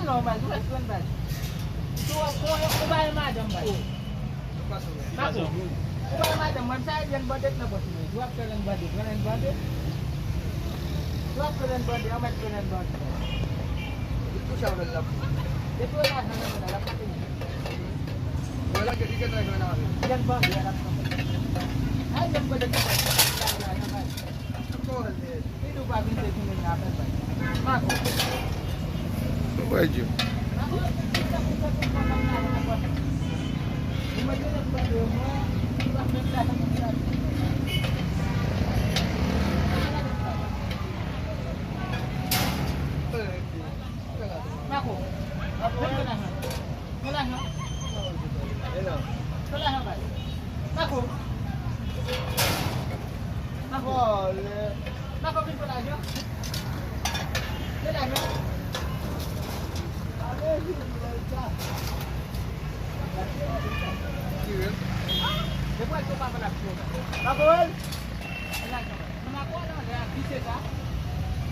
não, mas não é verdade. Tu vai madam, vai. Aku. Tu vai madam, man saya jangan badet na bos ni. Dua kalian badet, kalian badet. Dua kalian badet, amat kalian badet. Itu siapa dah? Itu lah hana dapat ini. Wala ketika tu mana ada. Jangan badet dapat. Ay jangan badet. Itu babi tu ni apa baik. Aku. Baju. Depois tu vai para fora. Tá bom? Não agora não, é aqui tá.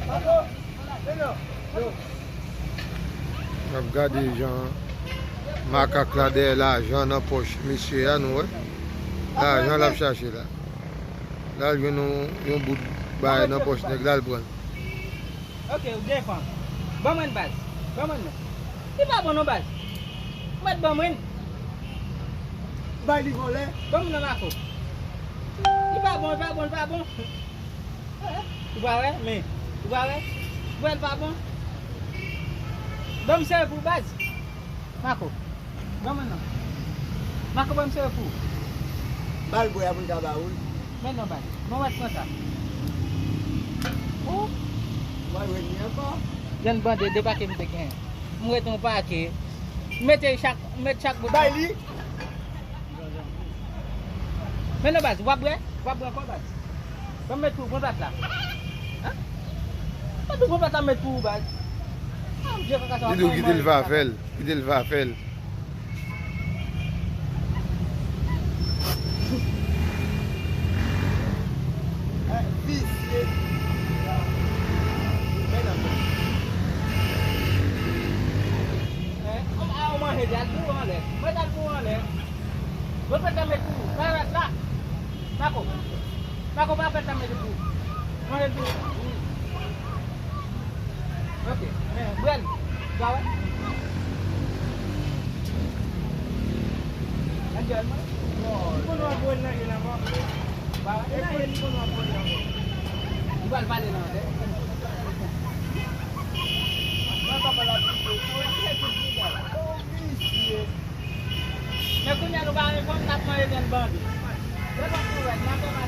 Tá bom? Venho. Ap gade jan makak la de l'argent nan poche misye ya nou. L'argent la ap chache la. La jwen yon bout bay nan poche neg la l pran. Ok, o defan. Baman bas. Baman non. Ti pa bon non bas. Mat baman. Bay li volé. Baman non ako. Ti pa bon. Tu va ouais, mais tu va ouais. Well pas bon. Bam serve pour base. Marco. Baman non. Marco bam serve pour. Bal boy abun ka baul. Men non bas. Mon wat ça. Oh. Why when you go? Jan bande débarquer me gain. Moi ton paquet. Mettez chaque bout. Bay li. Men non bas, va boire quoi bas. Va mettre tout bon là. Hein? Pas tout bon là mettre tout bas. Idou ki del va fel. Marco va apertar meio do. Olha do. Ok. Bueno. Gawa. Andian mah. Oh. Kono abon na ina mo. Ba, ina yeli kono abon na mo. Igual vale na de. Mata pala ko. Na kunya no ba ko tap mo yan ba. Pero ko ra na ko ma.